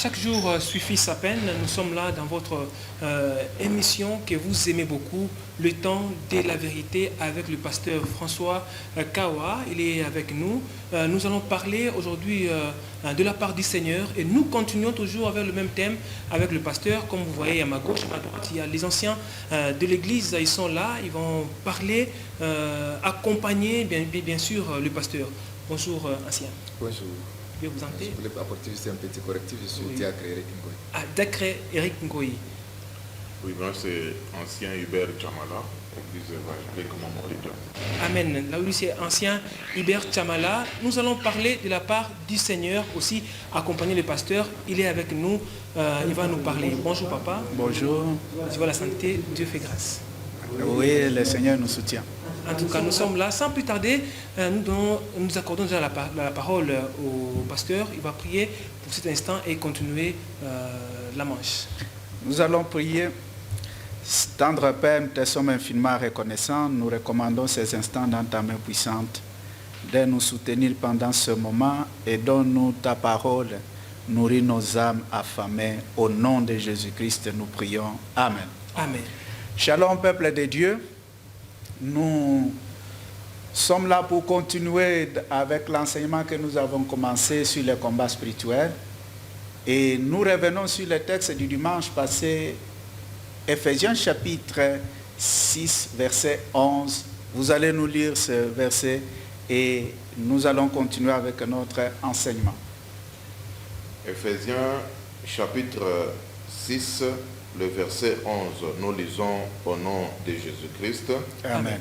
chaque jour suffit sa peine. Nous sommes là dans votre émission que vous aimez beaucoup, Le temps de la vérité avec le pasteur François Kawa. Il est avec nous. Nous allons parler aujourd'hui de la part du Seigneur et nous continuons toujours avec le même thème avec le pasteur. Comme vous voyez à ma gauche, à ma droite, il y a les anciens de l'église. Ils sont là, ils vont parler, accompagner bien sûr le pasteur. Bonjour ancien. Bonjour. Je vous entends. Je voulais apporter juste un petit correctif. Je suis Diacre Eric Ngoyi. Ah, Diacre Eric Ngoyi. Oui, moi c'est ancien Hubert Chamala, église évangélique Mamoridja. Amen. Là où c'est ancien Hubert Chamala, nous allons parler de la part du Seigneur aussi, accompagner le pasteur. Il est avec nous, il va nous parler. Bonjour papa. Bonjour. Tu vas la santé, Dieu fait grâce. Oui, le Seigneur nous soutient. En tout cas, nous sommes là. Sans plus tarder, nous accordons déjà la parole au pasteur. Il va prier pour cet instant et continuer la manche. Nous allons prier. Tendre Père, nous te sommes infiniment reconnaissants. Nous recommandons ces instants dans ta main puissante de nous soutenir pendant ce moment et donne-nous ta parole. Nourris nos âmes affamées. Au nom de Jésus-Christ, nous prions. Amen. Amen. Shalom, peuple de Dieu. Nous sommes là pour continuer avec l'enseignement que nous avons commencé sur les combats spirituels. Et nous revenons sur le texte du dimanche passé, Ephésiens chapitre 6, verset 11. Vous allez nous lire ce verset et nous allons continuer avec notre enseignement. Ephésiens chapitre 6, le verset 11. Nous lisons au nom de Jésus-Christ. Amen.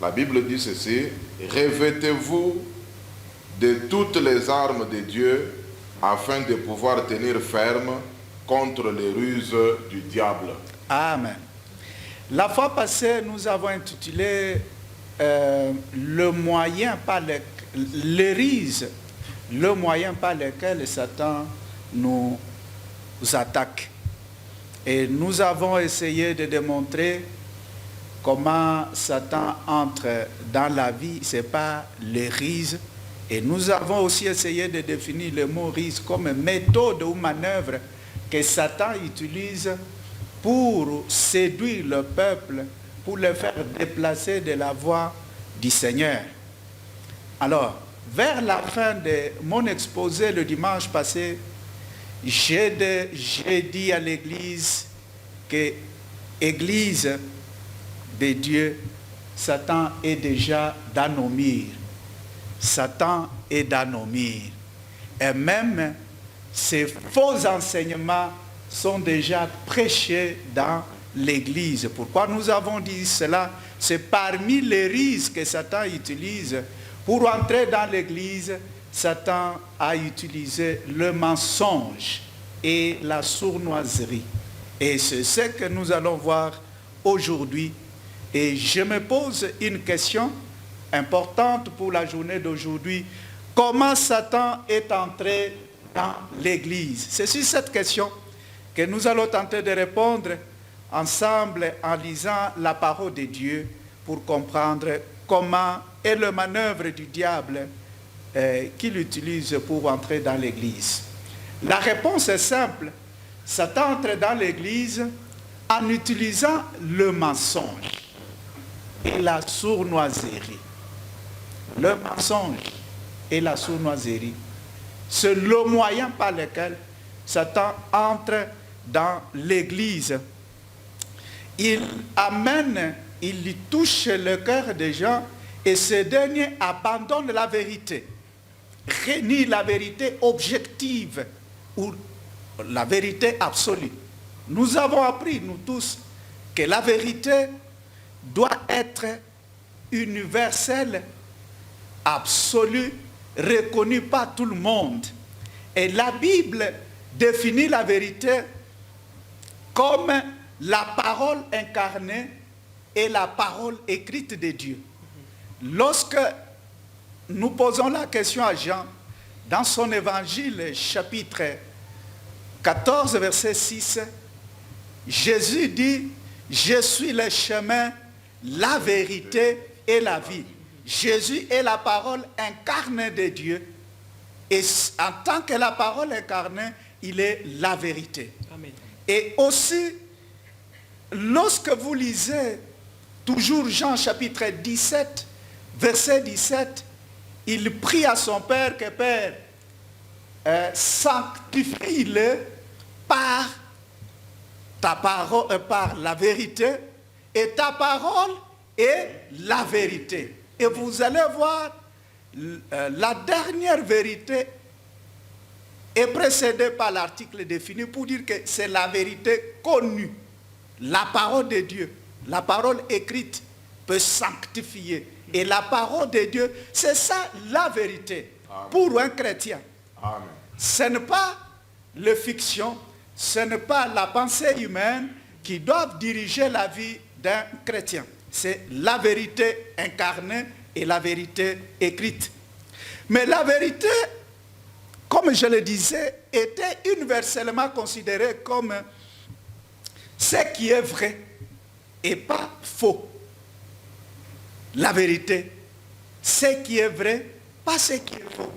La Bible dit ceci: revêtez-vous de toutes les armes de Dieu afin de pouvoir tenir ferme contre les ruses du diable. Amen. La fois passée, nous avons intitulé le moyen par lequel Satan nous attaque. Et nous avons essayé de démontrer comment Satan entre dans la vie, ce n'est pas les ruses. Et nous avons aussi essayé de définir le mot ruse comme méthode ou manœuvre que Satan utilise pour séduire le peuple, pour le faire déplacer de la voie du Seigneur. Alors, vers la fin de mon exposé le dimanche passé, j'ai dit à l'église que l'église de Dieu, Satan est déjà dans nos murs. Satan est dans nos murs. Et même ces faux enseignements sont déjà prêchés dans l'église. Pourquoi nous avons dit cela? C'est parmi les risques que Satan utilise pour entrer dans l'église. Satan a utilisé le mensonge et la sournoiserie. Et c'est ce que nous allons voir aujourd'hui. Et je me pose une question importante pour la journée d'aujourd'hui. Comment Satan est entré dans l'église? C'est sur cette question que nous allons tenter de répondre ensemble en lisant la parole de Dieu pour comprendre comment est le manœuvre du diable qu'il utilise pour entrer dans l'église. La réponse est simple. Satan entre dans l'église en utilisant le mensonge et la sournoiserie. Le mensonge et la sournoiserie, c'est le moyen par lequel Satan entre dans l'église. Il touche le cœur des gens et ces derniers abandonnent la vérité, renient la vérité objective ou la vérité absolue. Nous avons appris, nous tous, que la vérité doit être universelle, absolue, reconnue par tout le monde. Et la Bible définit la vérité comme la parole incarnée et la parole écrite de Dieu. Lorsque nous posons la question à Jean, dans son évangile, chapitre 14, verset 6, Jésus dit: je suis le chemin, la vérité et la vie. Jésus est la parole incarnée de Dieu. Et en tant que la parole incarnée, il est la vérité. Amen. Et aussi, lorsque vous lisez toujours Jean chapitre 17, verset 17, il prie à son Père que Père, sanctifie-le par ta parole, par la vérité, et ta parole est la vérité. Et vous allez voir, la dernière vérité est précédée par l'article défini pour dire que c'est la vérité connue. La parole de Dieu, la parole écrite peut sanctifier. Et la parole de Dieu, c'est ça la vérité. Amen. Pour un chrétien. Amen. Ce n'est pas la fiction, ce n'est pas la pensée humaine qui doit diriger la vie d'un chrétien. C'est la vérité incarnée et la vérité écrite. Mais la vérité, comme je le disais, était universellement considérée comme ce qui est vrai et pas faux. La vérité, ce qui est vrai, pas ce qui est faux.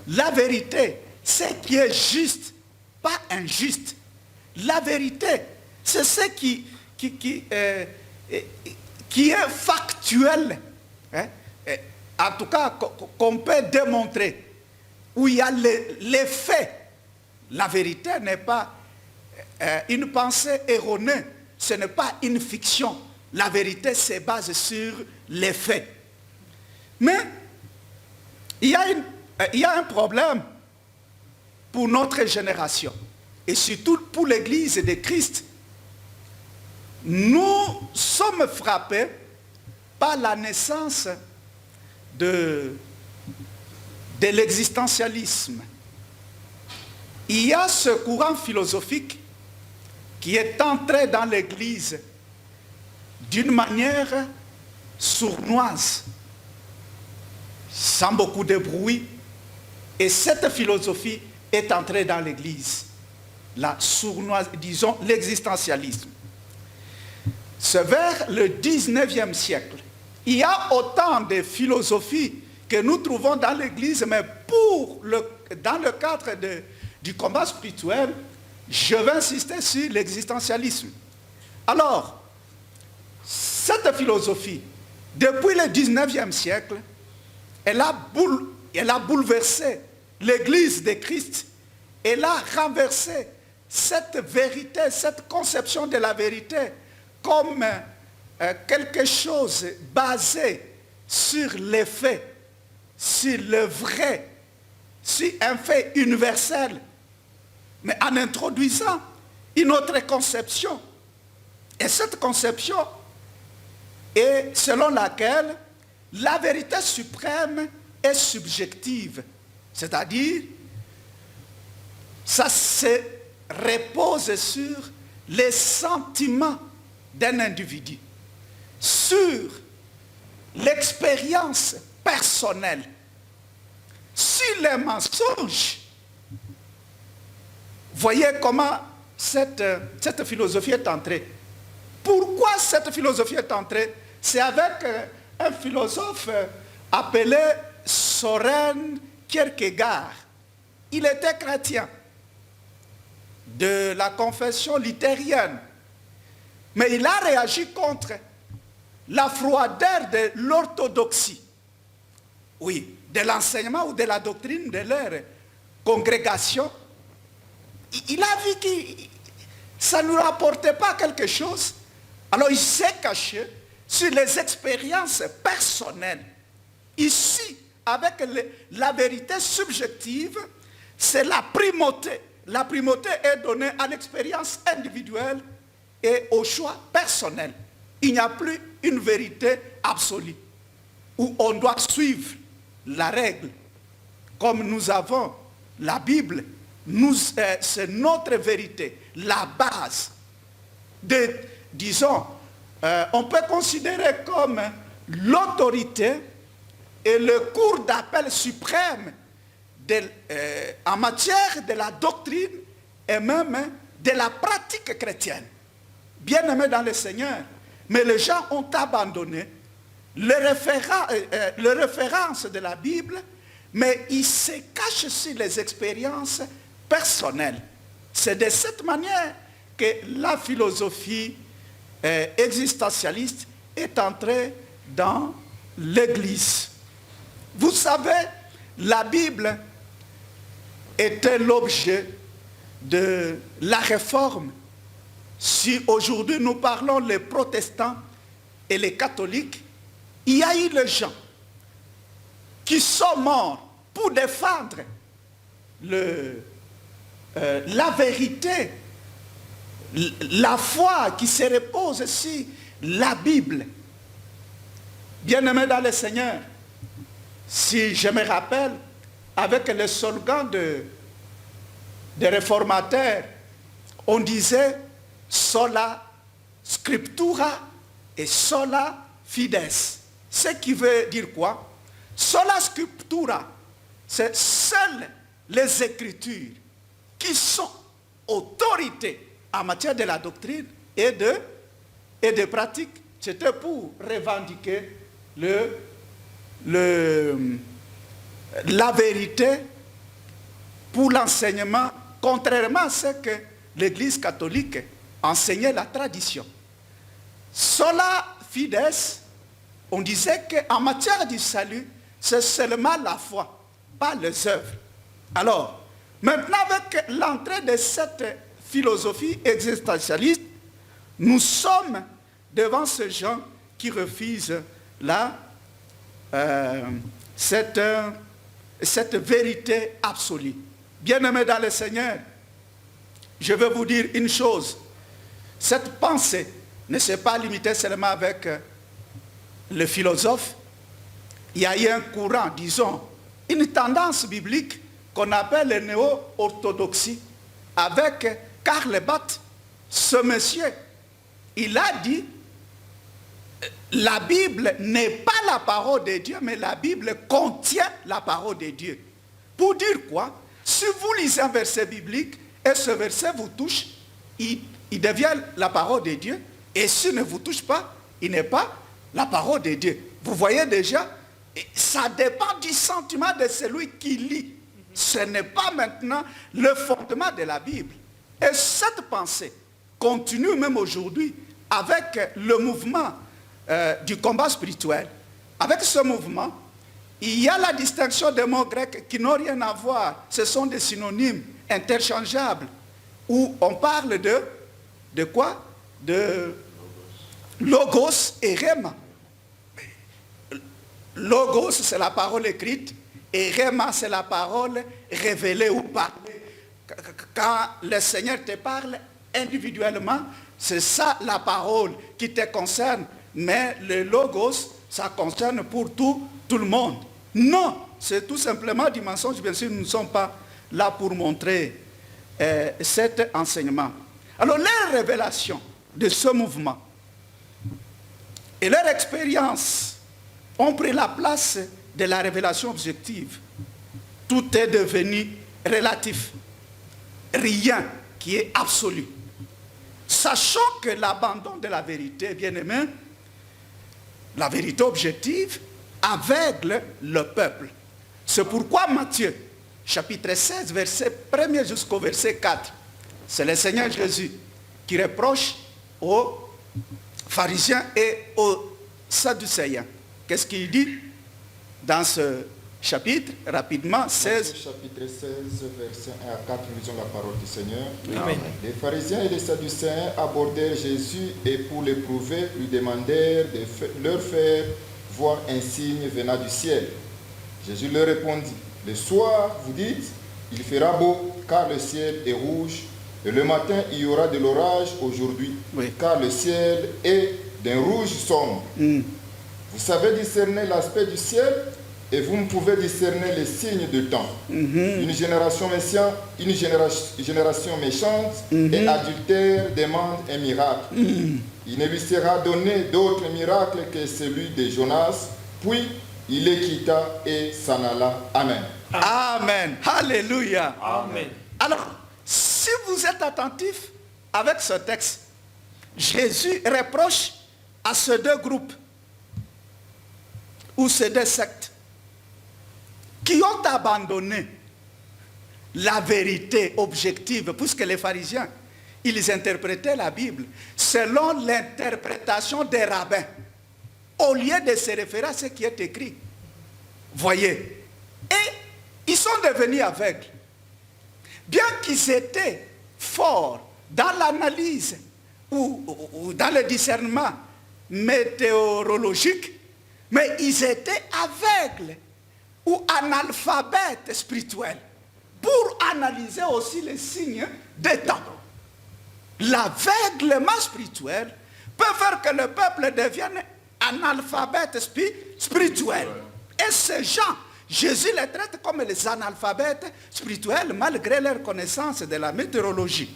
La vérité, ce qui est juste, pas injuste. La vérité, c'est ce qui est factuel, hein? En tout cas qu'on peut démontrer, où il y a les faits. La vérité n'est pas une pensée erronée, ce n'est pas une fiction. La vérité se base sur les faits. Mais il y a un problème pour notre génération, et surtout pour l'Église de Christ. Nous sommes frappés par la naissance de l'existentialisme. Il y a ce courant philosophique qui est entré dans l'Église d'une manière sournoise, sans beaucoup de bruit. Et cette philosophie est entrée dans l'Église, la sournoise, disons l'existentialisme. C'est vers le 19e siècle. Il y a autant de philosophies que nous trouvons dans l'Église, mais dans le cadre du combat spirituel, je vais insister sur l'existentialisme. Alors, cette philosophie, depuis le 19e siècle, elle a bouleversé l'Église de Christ. Elle a renversé cette vérité, cette conception de la vérité comme quelque chose basé sur les faits, sur le vrai, sur un fait universel, mais en introduisant une autre conception. Et cette conception est selon laquelle la vérité suprême est subjective, c'est-à-dire ça se repose sur les sentiments d'un individu, sur l'expérience personnelle, sur les mensonges. Voyez comment cette philosophie est entrée. Pourquoi cette philosophie est entrée? C'est avec un philosophe appelé Søren Kierkegaard. Il était chrétien de la confession luthérienne. Mais il a réagi contre la froideur de l'orthodoxie. Oui, de l'enseignement ou de la doctrine de leur congrégation. Il a vu que ça ne lui rapportait pas quelque chose. Alors il s'est caché sur les expériences personnelles. Ici, avec la vérité subjective, c'est la primauté. La primauté est donnée à l'expérience individuelle et au choix personnel. Il n'y a plus une vérité absolue où on doit suivre la règle. Comme nous avons la Bible, c'est notre vérité, la base. Disons, on peut considérer comme l'autorité et le cours d'appel suprême en matière de la doctrine et même de la pratique chrétienne. Bien-aimés dans le Seigneur, mais les gens ont abandonné les références de la Bible, mais ils se cachent sur les expériences personnelles. C'est de cette manière que la philosophie existentialiste est entrée dans l'Église. Vous savez, la Bible était l'objet de la réforme. Si aujourd'hui nous parlons les protestants et les catholiques, il y a eu les gens qui sont morts pour défendre la vérité, la foi qui se repose sur la Bible. Bien-aimés dans le Seigneur, si je me rappelle, avec le slogan des réformateurs, on disait sola scriptura et sola fides. Ce qui veut dire quoi? Sola scriptura, c'est seules les Écritures qui sont autorité en matière de la doctrine et de pratique. C'était pour revendiquer la vérité pour l'enseignement, contrairement à ce que l'Église catholique enseignait la tradition. Sola fides, on disait qu'en matière du salut, c'est seulement la foi, pas les œuvres. Alors, maintenant avec l'entrée de cette philosophie existentialiste, nous sommes devant ces gens qui refusent cette vérité absolue. Bien-aimés dans le Seigneur, je veux vous dire une chose. Cette pensée ne s'est pas limitée seulement avec le philosophe. Il y a eu un courant, disons, une tendance biblique qu'on appelle le néo-orthodoxie avec Karl Barth. Ce monsieur, il a dit la Bible n'est pas la parole de Dieu, mais la Bible contient la parole de Dieu. Pour dire quoi? Si vous lisez un verset biblique et ce verset vous touche, il devient la parole de Dieu. Et s'il ne vous touche pas, il n'est pas la parole de Dieu. Vous voyez déjà, ça dépend du sentiment de celui qui lit. Ce n'est pas maintenant le fondement de la Bible. Et cette pensée continue même aujourd'hui avec le mouvement du combat spirituel. Avec ce mouvement, il y a la distinction des mots grecs qui n'ont rien à voir. Ce sont des synonymes interchangeables où on parle de quoi? De logos et rhéma. Logos, c'est la parole écrite, et rhéma, c'est la parole révélée ou parlée. Quand le Seigneur te parle individuellement, c'est ça la parole qui te concerne. Mais le logos, ça concerne pour tout le monde. Non, c'est tout simplement du mensonge. Bien sûr, nous ne sommes pas là pour montrer cet enseignement. Alors, les révélations de ce mouvement et leur expérience ont pris la place de la révélation objective. Tout est devenu relatif. Rien qui est absolu. Sachant que l'abandon de la vérité, bien aimé, la vérité objective, aveugle le peuple. C'est pourquoi Matthieu, chapitre 16, verset 1er jusqu'au verset 4, c'est le Seigneur Jésus qui reproche aux pharisiens et aux sadducéens. Qu'est-ce qu'il dit dans ce chapitre, rapidement, 16. Chapitre 16, verset 1 à 4, nous lisons la parole du Seigneur. Amen. Les pharisiens et les sadducéens abordèrent Jésus et pour l'éprouver, lui demandèrent de leur faire voir un signe venant du ciel. Jésus leur répondit, le soir, vous dites, il fera beau, car le ciel est rouge, et le matin, il y aura de l'orage aujourd'hui, Oui. car le ciel est d'un rouge sombre. Vous savez discerner l'aspect du ciel et vous pouvez discerner les signes de temps. Une génération méchante et adultère demande un miracle. Il ne lui sera donné d'autre miracle que celui de Jonas. Puis il les quitta et s'en alla. Amen. Amen. Alléluia. Amen. Alors, si vous êtes attentif avec ce texte, Jésus reproche à ces deux groupes ou ces deux sectes qui ont abandonné la vérité objective, puisque les pharisiens, ils interprétaient la Bible selon l'interprétation des rabbins, au lieu de se référer à ce qui est écrit. Voyez. Et ils sont devenus aveugles. Bien qu'ils étaient forts dans l'analyse ou dans le discernement météorologique, mais ils étaient aveugles ou analphabètes spirituels pour analyser aussi les signes des temps. L'aveuglement spirituel peut faire que le peuple devienne analphabète spirituel. Et ces gens, Jésus les traite comme les analphabètes spirituels malgré leur connaissance de la météorologie.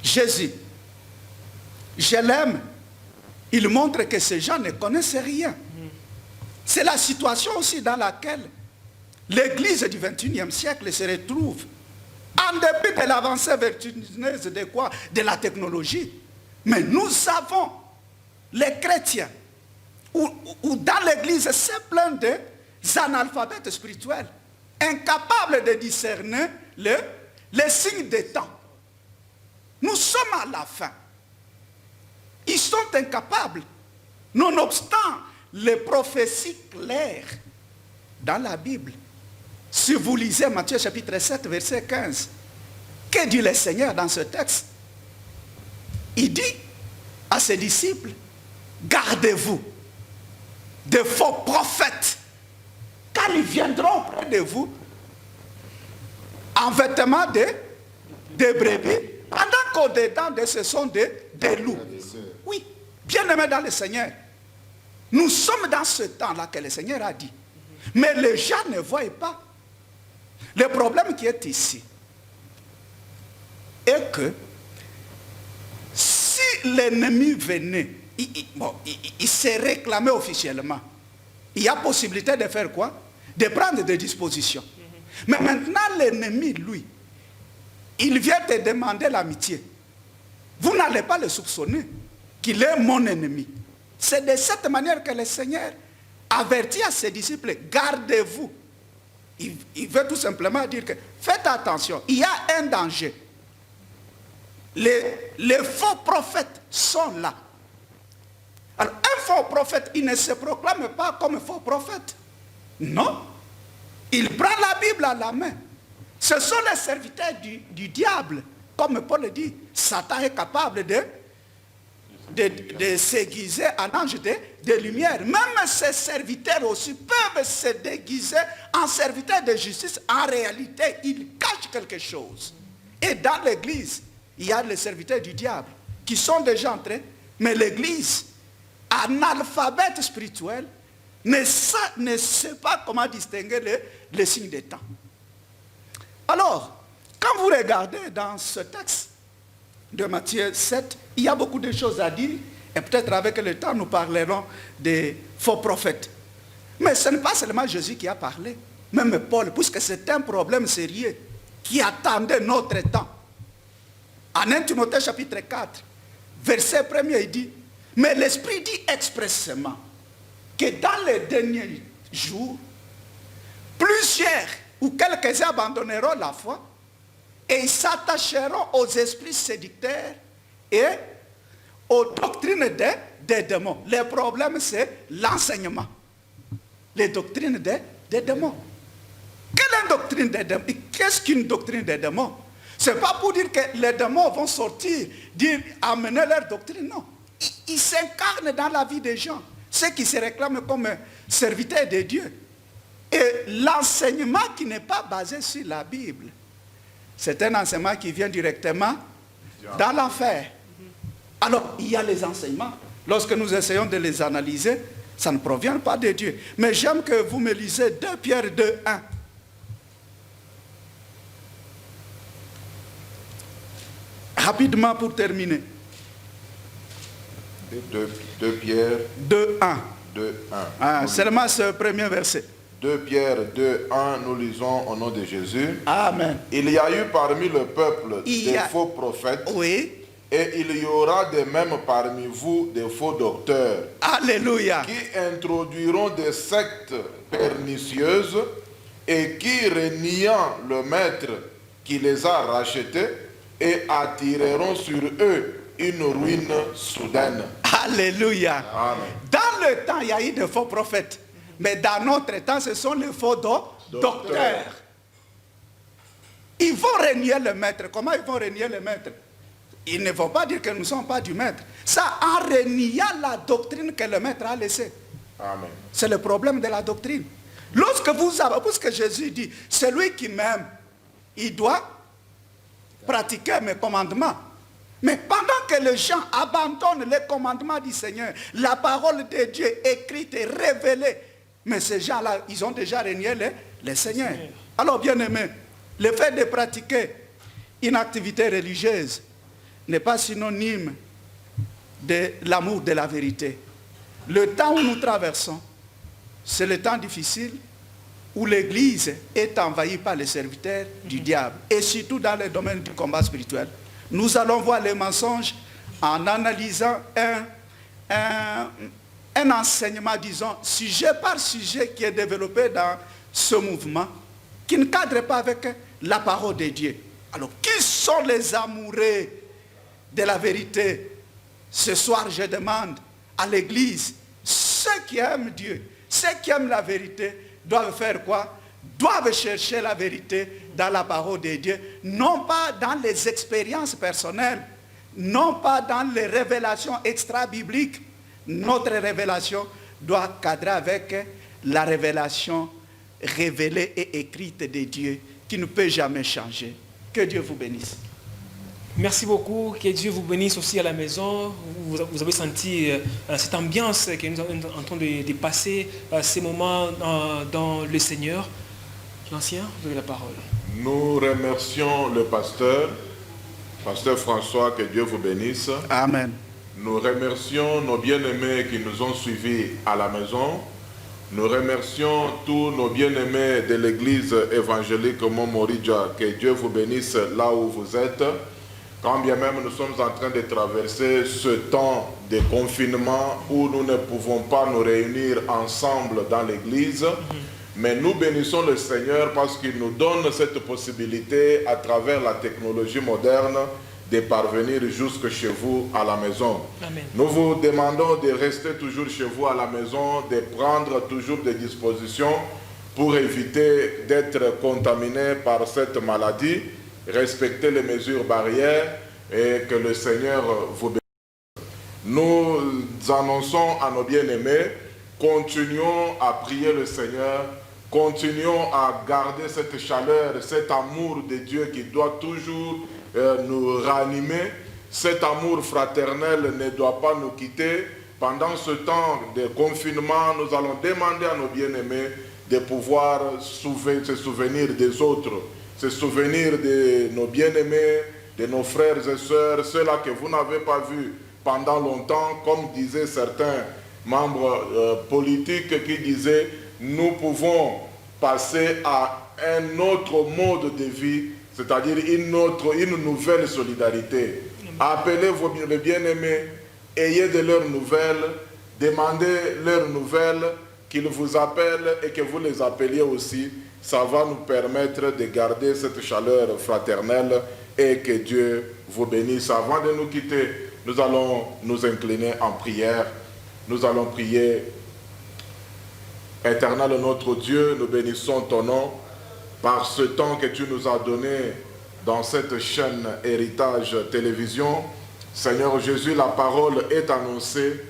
Jésus, je l'aime, il montre que ces gens ne connaissent rien. C'est la situation aussi dans laquelle l'Église du XXIe siècle se retrouve. En dépit de l'avancée vertigineuse de quoi? De la technologie. Mais nous avons, les chrétiens, ou dans l'Église, c'est plein d'analphabètes spirituels, incapables de discerner les signes des temps. Nous sommes à la fin. Ils sont incapables, nonobstant les prophéties claires dans la Bible. Si vous lisez Matthieu chapitre 7, verset 15, que dit le Seigneur dans ce texte? Il dit à ses disciples, gardez-vous de faux prophètes, car ils viendront près de vous en vêtements de brebis, pendant qu'au-dedans de ce sont des loups. Oui, bien-aimés dans le Seigneur, nous sommes dans ce temps-là que le Seigneur a dit. Mais les gens ne voient pas. Le problème qui est ici est que si l'ennemi venait, il s'est réclamé officiellement, il y a possibilité de faire quoi? De prendre des dispositions. Mais maintenant l'ennemi, lui, il vient te demander l'amitié. Vous n'allez pas le soupçonner qu'il est mon ennemi. C'est de cette manière que le Seigneur avertit à ses disciples, gardez-vous. Il veut tout simplement dire que faites attention, il y a un danger. Les faux prophètes sont là. Alors un faux prophète, il ne se proclame pas comme faux prophète. Non. Il prend la Bible à la main. Ce sont les serviteurs du diable. Comme Paul dit, Satan est capable de s'aiguiser en ange de lumière. Même ces serviteurs aussi peuvent se déguiser en serviteurs de justice. En réalité, ils cachent quelque chose. Et dans l'église, il y a les serviteurs du diable qui sont déjà entrés, mais l'église, analphabète spirituel, ne sait pas comment distinguer les signes des temps. Alors, quand vous regardez dans ce texte de Matthieu 7, il y a beaucoup de choses à dire, et peut-être avec le temps, nous parlerons des faux prophètes. Mais ce n'est pas seulement Jésus qui a parlé, même Paul, puisque c'est un problème sérieux qui attendait notre temps. En 1 Timothée chapitre 4, verset 1er, il dit, mais l'Esprit dit expressément que dans les derniers jours, plusieurs ou quelques-uns abandonneront la foi et ils s'attacheront aux esprits séducteurs et aux doctrines des démons. Le problème, c'est l'enseignement. Les doctrines des démons. Quelle est une doctrine des démons? Qu'est-ce qu'une doctrine des démons? Ce n'est pas pour dire que les démons vont sortir, amener leur doctrine, non. Ils s'incarnent dans la vie des gens, ceux qui se réclament comme serviteurs de Dieu. Et l'enseignement qui n'est pas basé sur la Bible, c'est un enseignement qui vient directement dans l'enfer. Alors, il y a les enseignements. Lorsque nous essayons de les analyser, ça ne provient pas de Dieu. Mais j'aime que vous me lisez 2 Pierre 2, 1. Rapidement pour terminer. 2 Pierre 2, 1. 2, 1. Ah, seulement ce premier verset. 2 Pierre 2, 1, nous lisons au nom de Jésus. Amen. Il y a eu parmi le peuple des faux prophètes. Oui. Et il y aura de même parmi vous des faux docteurs. Alléluia. Qui introduiront des sectes pernicieuses et qui, reniant le maître qui les a rachetés, et attireront sur eux une ruine soudaine. Alléluia. Amen. Dans le temps, il y a eu de faux prophètes. Mais dans notre temps, ce sont les faux docteurs. Ils vont renier le maître. Comment ils vont renier le maître? Ils ne vont pas dire que nous ne sommes pas du maître. Ça en reniant la doctrine que le maître a laissée. Amen. C'est le problème de la doctrine. Lorsque vous avez, parce que Jésus dit, celui qui m'aime, il doit pratiquer mes commandements. Mais pendant que les gens abandonnent les commandements du Seigneur, la parole de Dieu écrite et révélée, mais ces gens-là, ils ont déjà renié les Seigneurs. Alors, bien aimé, le fait de pratiquer une activité religieuse n'est pas synonyme de l'amour de la vérité. Le temps où nous traversons, c'est le temps difficile où l'Église est envahie par les serviteurs du diable, et surtout dans le domaine du combat spirituel. Nous allons voir les mensonges en analysant un enseignement, disons, sujet par sujet qui est développé dans ce mouvement, qui ne cadre pas avec la parole de Dieu. Alors, qui sont les amoureux de la vérité? Ce soir, je demande à l'Église, ceux qui aiment Dieu, ceux qui aiment la vérité, doivent faire quoi? Doivent chercher la vérité dans la parole de Dieu, non pas dans les expériences personnelles, non pas dans les révélations extra-bibliques. Notre révélation doit cadrer avec la révélation révélée et écrite de Dieu, qui ne peut jamais changer. Que Dieu vous bénisse. Merci beaucoup, que Dieu vous bénisse aussi à la maison. Vous avez senti cette ambiance que nous sommes en train de passer, ces moments dans le Seigneur. L'ancien, vous avez la parole. Nous remercions le pasteur François, que Dieu vous bénisse. Amen. Nous remercions nos bien-aimés qui nous ont suivis à la maison. Nous remercions tous nos bien-aimés de l'église évangélique Montmoridja, que Dieu vous bénisse là où vous êtes. Quand bien même nous sommes en train de traverser ce temps de confinement où nous ne pouvons pas nous réunir ensemble dans l'église, mais nous bénissons le Seigneur parce qu'il nous donne cette possibilité à travers la technologie moderne de parvenir jusque chez vous à la maison. Amen. Nous vous demandons de rester toujours chez vous à la maison, de prendre toujours des dispositions pour éviter d'être contaminé par cette maladie, respecter les mesures barrières et que le Seigneur vous bénisse. Nous annonçons à nos bien-aimés, continuons à prier le Seigneur, continuons à garder cette chaleur, cet amour de Dieu qui doit toujours nous ranimer. Cet amour fraternel ne doit pas nous quitter. Pendant ce temps de confinement, nous allons demander à nos bien-aimés de pouvoir se souvenir des autres, se souvenir de nos bien-aimés, de nos frères et sœurs, ceux-là que vous n'avez pas vus pendant longtemps, comme disaient certains membres politiques qui disaient « nous pouvons passer à un autre mode de vie », c'est-à-dire une nouvelle solidarité. Appelez vos bien-aimés, ayez de leurs nouvelles, demandez leurs nouvelles, qu'ils vous appellent et que vous les appeliez aussi. Ça va nous permettre de garder cette chaleur fraternelle et que Dieu vous bénisse. Avant de nous quitter, nous allons nous incliner en prière. Nous allons prier. Éternel notre Dieu, nous bénissons ton nom par ce temps que tu nous as donné dans cette chaîne Héritage Télévision. Seigneur Jésus, la parole est annoncée,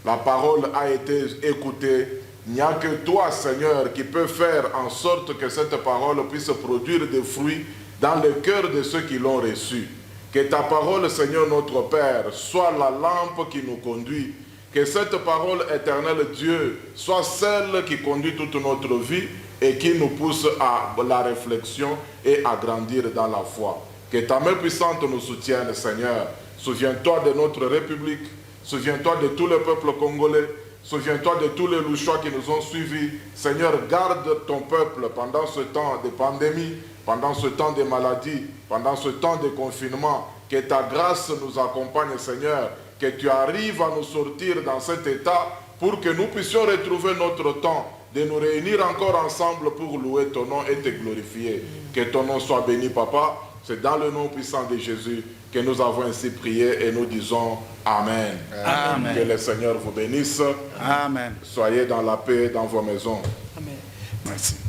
la parole a été écoutée. Il n'y a que toi, Seigneur, qui peut faire en sorte que cette parole puisse produire des fruits dans le cœur de ceux qui l'ont reçue. Que ta parole, Seigneur notre Père, soit la lampe qui nous conduit. Que cette parole éternelle, Dieu, soit celle qui conduit toute notre vie et qui nous pousse à la réflexion et à grandir dans la foi. Que ta main puissante nous soutienne, Seigneur. Souviens-toi de notre République. Souviens-toi de tout le peuple congolais. Souviens-toi de tous les louchois qui nous ont suivis. Seigneur, garde ton peuple pendant ce temps de pandémie, pendant ce temps de maladie, pendant ce temps de confinement. Que ta grâce nous accompagne, Seigneur. Que tu arrives à nous sortir dans cet état pour que nous puissions retrouver notre temps de nous réunir encore ensemble pour louer ton nom et te glorifier. Que ton nom soit béni, Papa. C'est dans le nom puissant de Jésus que nous avons ainsi prié et nous disons Amen. Amen. Que le Seigneur vous bénisse. Amen. Soyez dans la paix dans vos maisons. Amen. Merci.